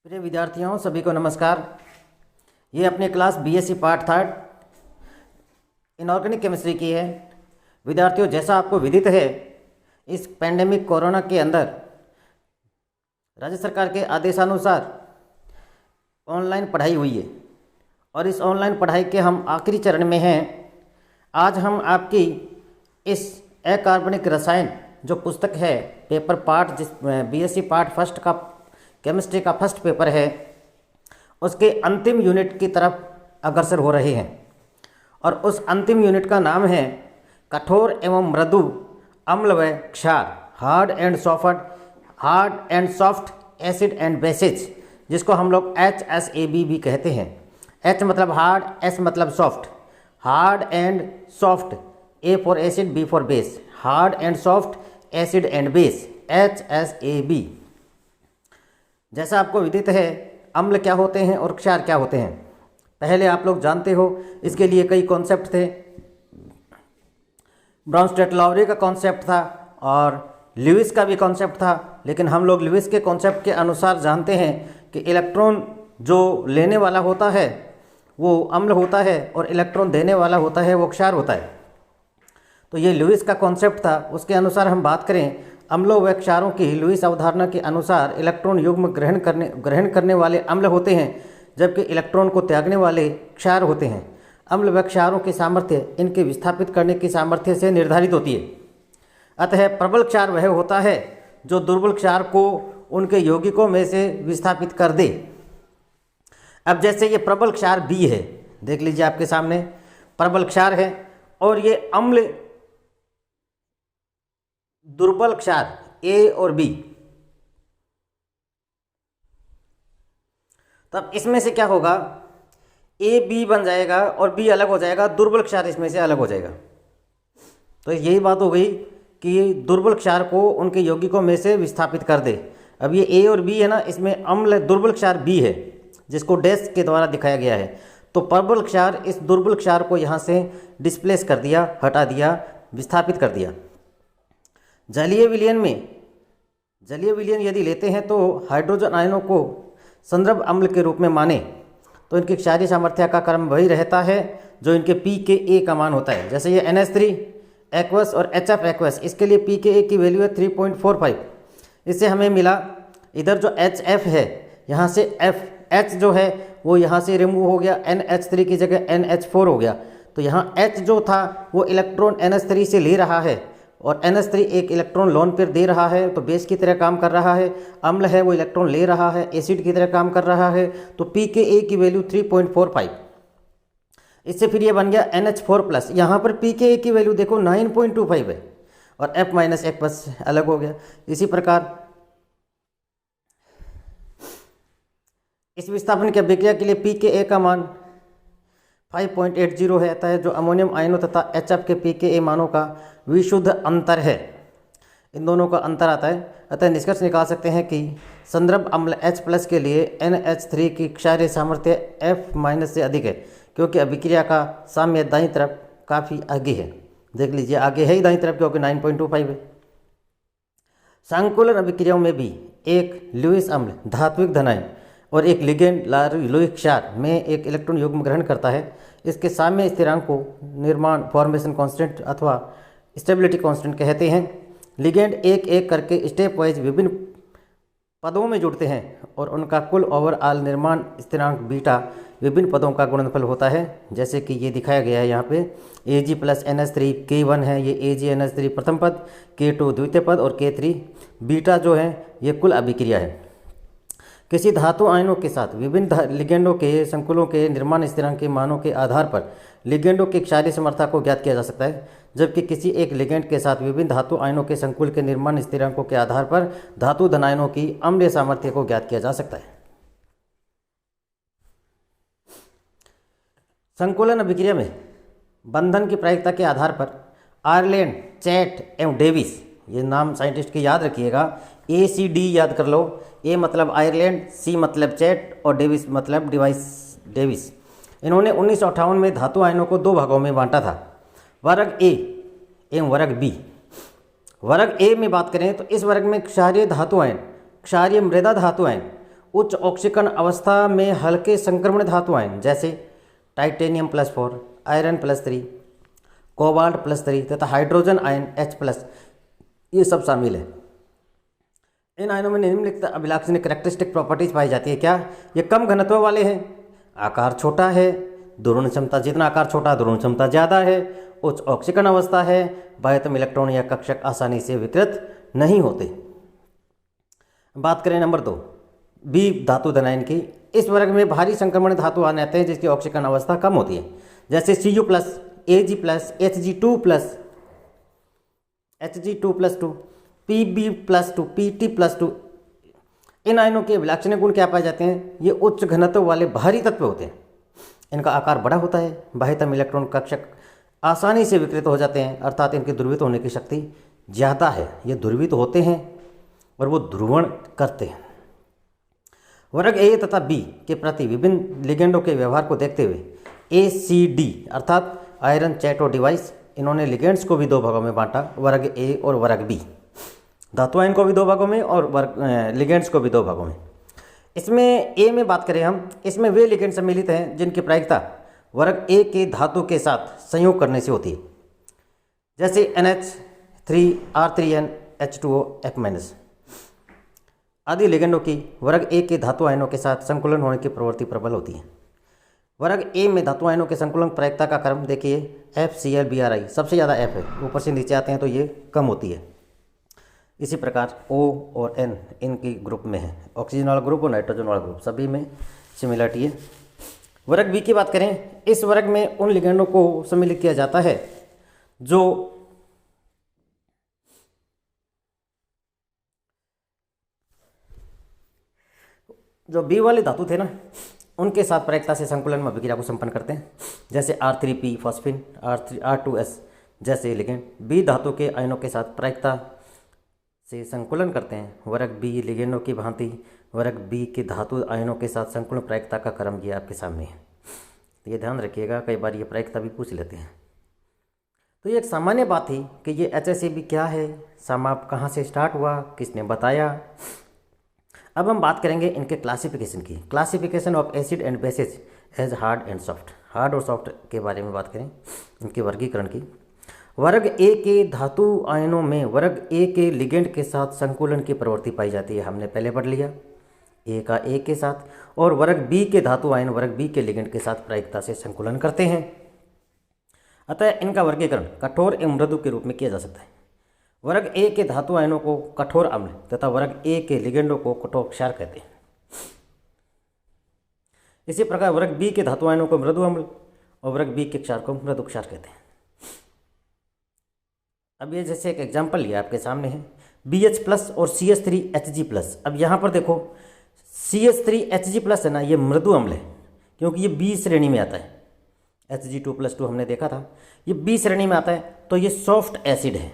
प्रिय विद्यार्थियों सभी को नमस्कार। ये अपनी class BSc part third inorganic chemistry की है। विद्यार्थियों, जैसा आपको विदित है, इस पैंडेमिक कोरोना के अंदर राज्य सरकार के आदेशानुसार ऑनलाइन पढ़ाई हुई है और इस ऑनलाइन पढ़ाई के हम आखिरी चरण में हैं। आज हम आपकी इस अकार्बनिक रसायन जो पुस्तक है, पेपर पार्ट जिस बीएससी पार्ट फर्स्ट का केमिस्ट्री का फर्स्ट पेपर है, उसके अंतिम यूनिट की तरफ अग्रसर हो रहे हैं और उस अंतिम यूनिट का नाम है कठोर एवं मृदु अम्ल व क्षार, hard and soft acid and basis, जिसको हम लोग HSAB भी कहते हैं। H मतलब हार्ड, S मतलब soft, hard and soft, A for acid, B for base, hard and soft acid and base, HSAB। जैसा आपको विदित है, अम्ल क्या होते हैं और क्षार क्या होते हैं, पहले आप लोग जानते हो। इसके लिए कई कॉन्सेप्ट थे। ब्राउनस्टेट-लाउरी का कॉन्सेप्ट था और ल्यूइस का भी कॉन्सेप्ट था, लेकिन हम लोग ल्यूइस के कॉन्सेप्ट के अनुसार जानते हैं कि इलेक्ट्रॉन जो लेने वाला होता है वो अम्ल होता है और इलेक्ट्रॉन देने वाला होता है वो क्षार होता है। तो ये ल्यूइस का कॉन्सेप्ट था। उसके अनुसार हम बात करें, अम्लों व क्षारों की लुईस अवधारणा के अनुसार इलेक्ट्रॉन युग्म ग्रहण करने वाले अम्ल होते हैं, जबकि इलेक्ट्रॉन को त्यागने वाले क्षार होते हैं। अम्ल व क्षारों की सामर्थ्य इनके विस्थापित करने की सामर्थ्य से निर्धारित होती है। अतः प्रबल क्षार वह होता है जो दुर्बल क्षार को उनके यौगिकों में से विस्थापित कर दे। अब जैसे ये प्रबल क्षार B है, देख लीजिए आपके सामने प्रबल क्षार है, और ये अम्ल दुर्बल क्षार A और B। तब इसमें से क्या होगा, A B बन जाएगा और B अलग हो जाएगा, दुर्बल क्षार इसमें से अलग हो जाएगा। तो यही बात हो गई कि दुर्बल क्षार को उनके यौगिकों में से विस्थापित कर दे। अब ये A और B है ना, इसमें अम्ल दुर्बल क्षार B है जिसको डैश के द्वारा दिखाया गया है। तो प्रबल क्षार इस दुर्बल क्षार को यहाँ से डिस्प्लेस कर दिया, हटा दिया, विस्थापित कर दिया। जलीय विलयन यदि लेते हैं तो हाइड्रोजन आयनों को संदर्भ अम्ल के रूप में माने तो इनकी क्षारीय सामर्थ्य का क्रम वही रहता है जो इनके pKa का मान होता है। जैसे ये NH3 एक्वस और HF एक्वस, इसके लिए pKa की वैल्यू है 3.45। इससे हमें मिला इधर जो HF है, यहाँ से H जो है वो यहाँ से रिमूव हो गया, NH3 की जगह NH4 हो गया। तो यहाँ H जो था वो इलेक्ट्रॉन NH3 से ले रहा है और NH3 एक इलेक्ट्रॉन लोन पेयर दे रहा है, तो बेस की तरह काम कर रहा है। अम्ल है वो इलेक्ट्रॉन ले रहा है, एसिड की तरह काम कर रहा है। तो pKa की वैल्यू 3.45। इससे फिर ये बन गया NH4+। यहाँ पर pKa की वैल्यू देखो 9.25 है और F माइनस एक बस अलग हो गया। इसी प्रकार इस विस्थापन की अभिक्रिया के लिए pKa का मान 5.80 रहता है, जो अमोनियम आयनों तथा HF के pKa मानों का विशुद्ध अंतर है। इन दोनों का अंतर आता है। अतः निष्कर्ष निकाल सकते हैं कि संदर्भ अम्ल H+ के लिए NH3 की क्षारीय सामर्थ्य F- से अधिक है, क्योंकि अभिक्रिया का साम्य दाईं तरफ काफ़ी आगे है। देख लीजिए आगे है ही दाईं तरफ, क्योंकि 9.25 है। संकुलन अभिक्रियाओं में भी एक लुईस अम्ल धात्विक धनायन और एक लिगेंड लुईस क्षार में एक इलेक्ट्रॉन युग्म ग्रहण करता है। इसके साम्य स्थिरांक को निर्माण फॉर्मेशन कांस्टेंट अथवा स्टेबिलिटी कांस्टेंट कहते हैं। लिगेंड एक एक करके स्टेप वाइज विभिन्न पदों में जुड़ते हैं और उनका कुल ओवरऑल निर्माण स्थिरांक बीटा विभिन्न पदों का गुणनफल होता है, जैसे कि ये दिखाया गया है यहाँ पे। Ag + NH3 K1 है, ये AgNH3 प्रथम पद, K2 द्वितीय पद और K3 बीटा जो है ये कुल अभिक्रिया है। किसी धातु आयनों के साथ विभिन्न लिगेंडों के संकुलों के निर्माण स्थिरांक के मानों के आधार पर लिगेंडों की क्षारीय समर्था को ज्ञात किया जा सकता है, जबकि किसी एक लिगेंड के साथ विभिन्न धातु आयनों के संकुल के निर्माण स्थिरांकों के आधार पर धातु धनायनों की अम्लीय सामर्थ्य को ज्ञात किया जा सकता है। संकुलन अभिक्रिया में बंधन की प्रायिकता के आधार पर आयरलैंड, चैट एवं डेविस, ये नाम साइंटिस्ट के याद रखिएगा, ACD याद कर लो। A मतलब आयरलैंड, C मतलब चैट और डेविस मतलब डेविस। इन्होंने 1958 में धातु आयनों को दो भागों में बांटा था, वर्ग A एवं वर्ग B। वर्ग A में बात करें तो इस वर्ग में क्षारीय धातु आयन, क्षारीय मृदा धातु आयन उच्च ऑक्सीकरण अवस्था में हल्के संक्रमण धातु आयन जैसे टाइटेनियम +4, आयरन +3, कोबाल्ट +3 तथा हाइड्रोजन आयन H+, ये सब शामिल है। इन आयनों में निम्नलिखित अभिलाक्षणिक कैरेक्टरिस्टिक प्रॉपर्टीज पाई जाती है। क्या? ये कम घनत्व वाले हैं, आकार छोटा है, ध्रुवण क्षमता, जितना आकार छोटा ध्रुवण क्षमता ज़्यादा है, उच्च ऑक्सीकरण अवस्था है, बाह्यतम इलेक्ट्रॉन या कक्षक आसानी से विकृत नहीं होते। बात करें नंबर 2 बी धातु धन आयन की। इस वर्ग में भारी संक्रमण धातु आयन आते हैं जिसकी ऑक्सीकरण अवस्था कम होती है, जैसे Cu+, Ag+, Hg2+, Hg2+2, Pb+2, Pt+2। इन आयनों के विलाक्षणिक गुण क्या पाए जाते हैं? ये उच्च घनत्व वाले भारी तत्व होते हैं, इनका आकार बड़ा होता है, बाह्यतम इलेक्ट्रॉन कक्षक आसानी से विकृत हो जाते हैं, अर्थात इनके ध्रुवित होने की शक्ति ज़्यादा है। ये ध्रुवित होते हैं और वो ध्रुवण करते हैं। वर्ग ए तथा बी के प्रति विभिन्न लिगेंडों के व्यवहार को देखते हुए ACD अर्थात आयरन चैटो डिवाइस, इन्होंने लिगेंड्स को भी दो भागों में बांटा, वर्ग ए और वर्ग बी। धातु आयन को भी दो भागों में और लिगेंड्स को भी दो भागों में। इसमें ए में बात करें हम, इसमें वे लिगेंड सम्मिलित हैं जिनकी प्रायिकता वर्ग ए के धातु के साथ संयोग करने से होती है, जैसे NH3R3NH2O F- आदि लिगेंडों की वर्ग ए के धातु आयनों के साथ संकुलन होने की प्रवृत्ति प्रबल होती है। वर्ग ए में धातु आयनों के संकुलन प्रायिकता का क्रम देखिए, FCl Bri सबसे ज़्यादा F है, ऊपर से नीचे आते हैं तो ये कम होती है। इसी प्रकार O और N इनकी ग्रुप में है, ऑक्सीजन वाला ग्रुप और नाइट्रोजन वाला ग्रुप, सभी में सिमिलरिटी है। वर्ग बी की बात करें, इस वर्ग में उन लिगेंडों को सम्मिलित किया जाता है जो बी वाले धातु थे ना, उनके साथ प्रायिकता से संकुलन में अभिक्रिया को संपन्न करते हैं, जैसे R3P फॉस्फिन, R2S जैसे लिगेंड बी धातु के आयनों के साथ प्रायिकता से संकुलन करते हैं। वर्ग बी लिगेंडों की भांति वर्ग बी के धातु आयनों के साथ संकुलन प्रायिकता का क्रम ये आपके सामने है, तो ये ध्यान रखिएगा, कई बार ये प्रायिकता भी पूछ लेते हैं। तो ये एक सामान्य बात थी कि ये HCl क्या है, समाप कहाँ से स्टार्ट हुआ, किसने बताया। अब हम बात करेंगे इनके क्लासिफिकेशन की, classification of acid and basis as hard and soft. Hard और सॉफ्ट के बारे में बात करें, इनके वर्गीकरण की। वर्ग ए के धातु आयनों में वर्ग ए के लिगेंड के साथ संकुलन की प्रवृत्ति पाई जाती है, हमने पहले पढ़ लिया, ए का ए के साथ, और वर्ग बी के धातु आयन वर्ग बी के लिगेंड के साथ प्रायिकता से संकुलन करते हैं। अतः इनका वर्गीकरण कठोर एवं मृदु के रूप में किया जा सकता है। वर्ग ए के धातु आयनों को कठोर अम्ल तथा वर्ग ए के लिगेंडों को कठोर क्षार कहते हैं। इसी प्रकार वर्ग बी के धातु आयनों को मृदु अम्ल और वर्ग बी के क्षार को मृदु क्षार कहते हैं। अब ये जैसे एक एग्जाम्पल लिया आपके सामने है, BH+ और CH3Hg+। अब यहाँ पर देखो CH3Hg+ है ना, ये मृदु अम्ल है क्योंकि ये B श्रेणी में आता है। Hg2+2 हमने देखा था, ये B श्रेणी में आता है, तो ये सॉफ्ट एसिड है।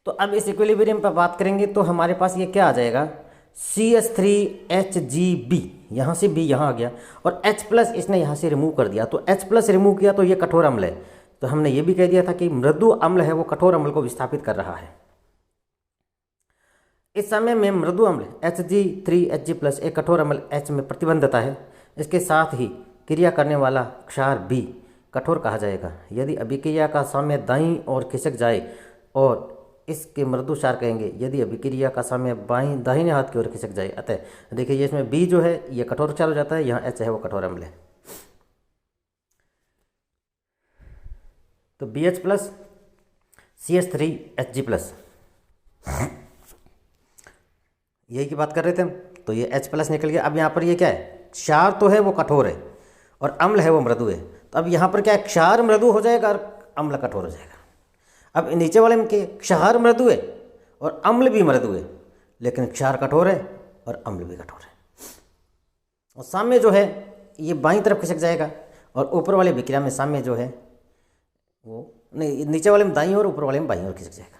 तो अब इस इक्विलिब्रियम पर बात करेंगे तो हमारे पास ये क्या आ जाएगा, CH3HgB, यहाँ से B यहाँ आ गया और H+ इसने यहाँ से रिमूव कर दिया, तो H+ रिमूव किया तो ये कठोर अम्ल है। तो हमने ये भी कह दिया था कि मृदु अम्ल है वो कठोर अम्ल को विस्थापित कर रहा है। इस समय में मृदु अम्ल Hg3Hg+ एक कठोर अम्ल H में प्रतिबंधता है, इसके साथ ही क्रिया करने वाला क्षार B कठोर कहा जाएगा। यदि अभिक्रिया का साम्य दाईं ओर खिसक जाए और इसके मृदु क्षार कहेंगे, यदि अभिक्रिया का साम्य बाईं दाहिने हाथ की ओर खिसक जाए। अतः देखिए ये इसमें B जो है ये कठोर क्षार हो जाता है, यहाँ H है वो कठोर अम्ल है। तो BH+ CH3Hg+, यही की बात कर रहे थे हम, तो ये H+ निकल गया। अब यहाँ पर ये क्या है, क्षार तो है वो कठोर है और अम्ल है वो मृदु है, तो अब यहाँ पर क्या है, क्षार मृदु हो जाएगा और अम्ल कठोर हो जाएगा। अब नीचे वाले में के क्षार मृदु है और अम्ल भी मृदु है, लेकिन क्षार कठोर है और अम्ल भी कठोर है। और साम्य जो है ये बाईं तरफ खिसक जाएगा और ऊपर वाले विक्रिया में साम्य जो है वो नहीं, नीचे वाले में दाईं और ऊपर वाले में बाईं ओर खिसक जाएगा।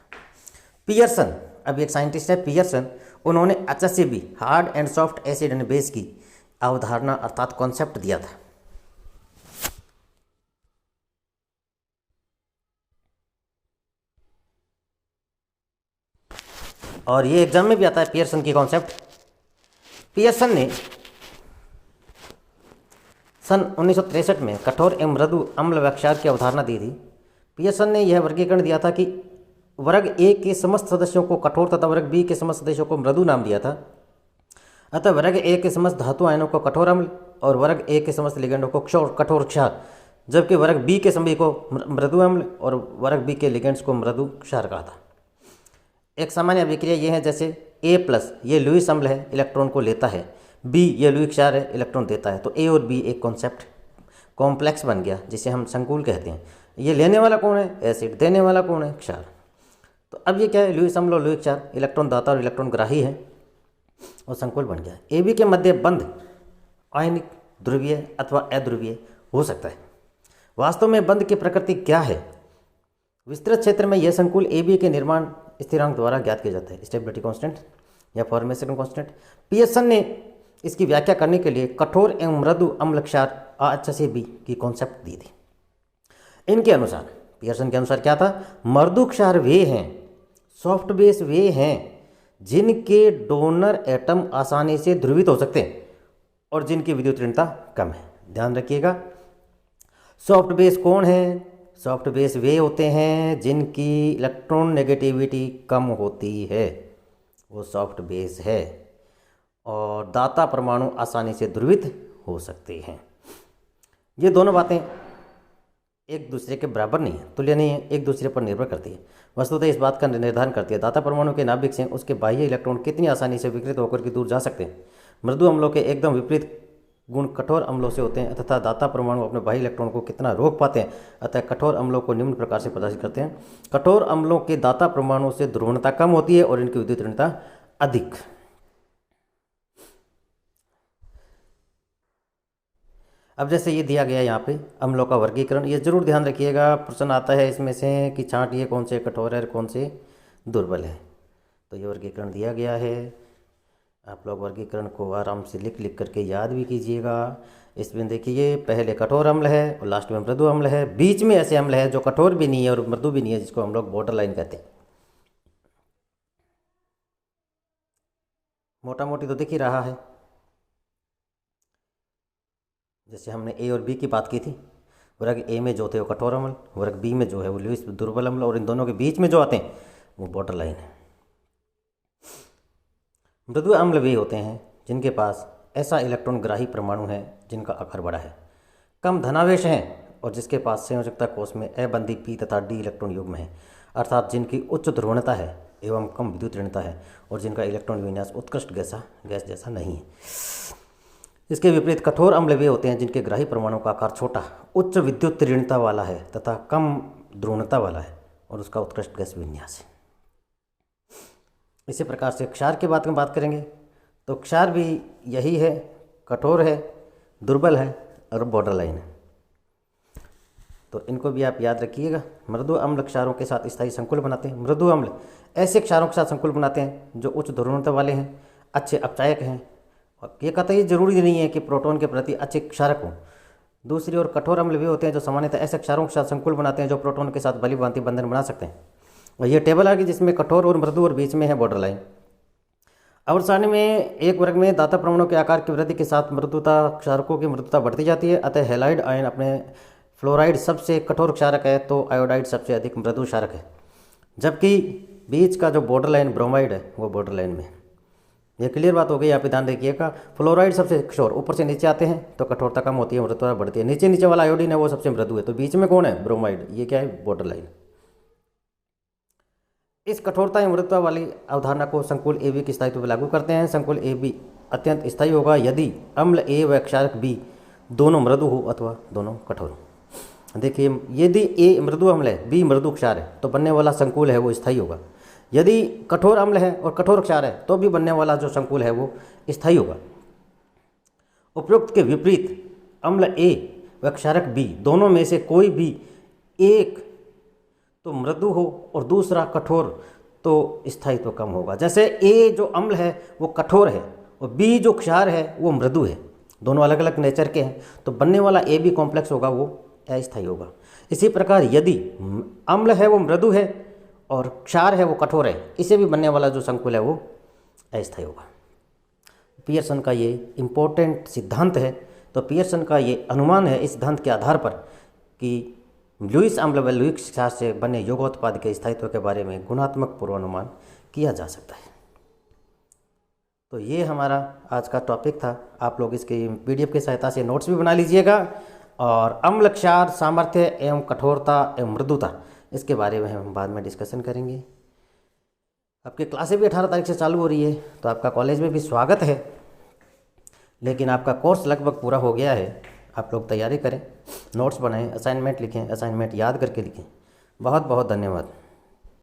पियर्सन, अब एक साइंटिस्ट है पियर्सन, उन्होंने HCl hard and soft acid and base की अवधारणा अर्थात कॉन्सेप्ट दिया था। और ये एग्जाम में भी आता है पियर्सन की कॉन्सेप्ट। पियर्सन ने सन 1963 में कठोर एवं मृदु अम्ल व क्षार की अवधारणा दी थी। पियर्सन ने यह वर्गीकरण दिया था कि वर्ग ए के समस्त सदस्यों को कठोर तथा वर्ग बी के समस्त सदस्यों को मृदु नाम दिया था। अतः वर्ग ए के समस्त धातु आयनों को कठोर अम्ल और वर्ग ए के समस्त लिगेंडों को कठोर क्षार, जबकि वर्ग बी के सभी को मृदु अम्ल और वर्ग बी के लिगेंड्स को मृदु क्षार कहा था। एक सामान्य अभिक्रिया ये है, जैसे A+ ये लुईस अम्ल है, इलेक्ट्रॉन को लेता है, B ये लुईस क्षार है, इलेक्ट्रॉन देता है। तो A और B एक कॉम्प्लेक्स बन गया जिसे हम संकुल कहते हैं। ये लेने वाला कौन है? एसिड। देने वाला कौन है? क्षार। तो अब ये क्या है? लुईस अम्ल और लुईस क्षार, इलेक्ट्रॉन दाता और इलेक्ट्रॉन ग्राही है और संकुल बन गया। AB के मध्य बंध आयनिक, ध्रुवीय अथवा अध्रुवीय हो सकता है। वास्तव में बंध की प्रकृति क्या है? विस्तृत क्षेत्र में यह संकुल AB के निर्माण स्थिरांक द्वारा ज्ञात किया जाता है, स्टेबिलिटी कांस्टेंट या फॉर्मेशन कांस्टेंट। पियर्सन ने इसकी व्याख्या करने के लिए कठोर एवं मृदु अम्ल क्षार A+B की कॉन्सेप्ट दी थी। इनके अनुसार, पियर्सन के अनुसार क्या था? मृदु क्षार वे हैं, सॉफ्ट बेस वे हैं जिनके डोनर एटम आसानी से ध्रुवित हो सकते हैं और जिनकी विद्युत ऋणता कम है। ध्यान रखिएगा, सॉफ्ट बेस कौन है? सॉफ्ट बेस वे होते हैं जिनकी इलेक्ट्रॉन नेगेटिविटी कम होती है, वो सॉफ्ट बेस है। और दाता परमाणु आसानी से ध्रुवित हो सकते हैं। ये दोनों बातें एक दूसरे के बराबर नहीं है, तुल्य नहीं है, एक दूसरे पर निर्भर करती है। वस्तुतः इस बात का निर्धारण करती है दाता परमाणु के नाभिक से उसके बाह्य इलेक्ट्रॉन कितनी आसानी से विकृत होकर के दूर जा सकते हैं। मृदु अम्लों के एकदम विपरीत गुण कठोर अम्लों से होते हैं तथा दाता परमाणु अपने बाह्य इलेक्ट्रॉन को कितना रोक पाते हैं। अतः कठोर अम्लों को निम्न प्रकार से प्रदर्शित करते हैं। कठोर अम्लों के दाता परमाणु से ध्रुवणता कम होती है और इनकी विद्युत ऋणता अधिक। अब जैसे ये दिया गया यहाँ पे अम्लों का वर्गीकरण, ये जरूर ध्यान रखिएगा, प्रश्न आता है इसमें से कि छांटिए कौन से कठोर है और कौन से दुर्बल है। तो ये वर्गीकरण दिया गया है, आप लोग वर्गीकरण को आराम से लिख करके याद भी कीजिएगा। इसमें देखिए, पहले कठोर अम्ल है और लास्ट में मृदु अम्ल है, बीच में ऐसे अम्ल है जो कठोर भी नहीं है और मृदु भी नहीं है, जिसको हम लोग बॉर्डर लाइन कहते हैं। मोटा मोटी तो दिख ही रहा है। जैसे हमने A और B की बात की थी, वर्ग A में जो थे वो कठोर अम्ल, वर्ग B में जो है वो लुईस दुर्बल अम्ल, और इन दोनों के बीच में जो आते हैं वो बॉर्डर लाइन है। मृदु अम्ल वे होते हैं जिनके पास ऐसा इलेक्ट्रॉन ग्राही परमाणु है जिनका आकार बड़ा है, कम धनावेश है और जिसके पास संयोजकता कोष में अबंधी P तथा D इलेक्ट्रॉन युग्म है, अर्थात जिनकी उच्च ध्रुवणता है एवं कम विद्युत ऋणता है और जिनका इलेक्ट्रॉन विन्यास उत्कृष्ट गैस जैसा नहीं है। इसके विपरीत कठोर अम्ल वे होते हैं जिनके ग्राही परमाणु का आकार छोटा, उच्च विद्युत ऋणता वाला है तथा कम ध्रुवणता वाला है और उसका उत्कृष्ट गैस विन्यास है। इसी प्रकार से क्षार के बात में बात करेंगे तो क्षार भी यही है, कठोर है, दुर्बल है और बॉर्डर लाइन है। तो इनको भी आप याद रखिएगा। मृदु अम्ल क्षारों के साथ स्थायी संकुल बनाते हैं। मृदु अम्ल ऐसे क्षारों के साथ संकुल बनाते हैं जो उच्च ध्रुवणता वाले हैं, अच्छे अपचायक हैं, और ये कतई जरूरी नहीं है कि प्रोटॉन के प्रति अच्छे क्षारक हों। दूसरी ओर कठोर अम्ल भी होते हैं जो सामान्यतः ऐसे क्षारों के साथ संकुल बनाते हैं जो प्रोटॉन के साथ बलिभांति बंधन बना सकते हैं। और ये टेबल आ गई जिसमें कठोर और मृदु और बीच में है बॉर्डर लाइन। अवर सारणी में एक वर्ग में दाता परमाणु के आकार की वृद्धि के साथ मृदुता क्षारकों की मृदुता बढ़ती जाती है। अतः हैलाइड आयन अपने फ्लोराइड सबसे कठोर क्षारक है तो आयोडाइड सबसे अधिक मृदु क्षारक है, जबकि बीच का जो बॉर्डर लाइन ब्रोमाइड है वो बॉर्डर लाइन में। ये क्लियर बात हो गई, यहाँ पे ध्यान रखिएगा। फ्लोराइड सबसे कठोर, ऊपर से नीचे आते हैं तो कठोरता कम होती है, मृदुता बढ़ती है। नीचे वाला आयोडीन है वो सबसे मृदु है, तो बीच में कौन है? ब्रोमाइड। ये क्या है? Border line. इस कठोरता एवं मृदुता वाली अवधारणा को संकुल AB के स्थायित्व पर लागू करते हैं। संकुल AB अत्यंत स्थायी होगा यदि अम्ल A व क्षारक B दोनों मृदु हो अथवा दोनों कठोर हो। देखिए, यदि A मृदु अम्ल है, B मृदु क्षार है, तो बनने वाला संकुल है वो स्थायी होगा। यदि कठोर अम्ल है और कठोर क्षार है तो भी बनने वाला जो संकुल है वो स्थायी होगा। उपरोक्त के विपरीत अम्ल A व क्षारक B दोनों में से कोई भी एक तो मृदु हो और दूसरा कठोर, तो स्थायित्व कम होगा। जैसे A जो अम्ल है वो कठोर है और B जो क्षार है वो मृदु है, दोनों अलग अलग नेचर के हैं, तो बनने वाला AB कॉम्प्लेक्स होगा वो अस्थायी होगा। इसी प्रकार यदि अम्ल है वो मृदु है और क्षार है वो कठोर है, इसे भी बनने वाला जो संकुल है वो अस्थायी होगा। पियर्सन का ये इम्पोर्टेंट सिद्धांत है। तो पियर्सन का ये अनुमान है इस सिद्धांत के आधार पर कि लुईस अम्ल व लुईस क्षार से बने योगोत्पाद के स्थायित्व के बारे में गुणात्मक पूर्वानुमान किया जा सकता है। तो ये हमारा आज का टॉपिक था। आप लोग इसके PDF की सहायता से नोट्स भी बना लीजिएगा। और अम्ल क्षार सामर्थ्य एवं कठोरता एवं मृदुता, इसके बारे में हम बाद में डिस्कशन करेंगे। आपकी क्लासें भी 18 तारीख से चालू हो रही है, तो आपका कॉलेज में भी स्वागत है। लेकिन आपका कोर्स लगभग पूरा हो गया है। आप लोग तैयारी करें, नोट्स बनाएं, असाइनमेंट लिखें, असाइनमेंट याद करके लिखें। बहुत बहुत धन्यवाद।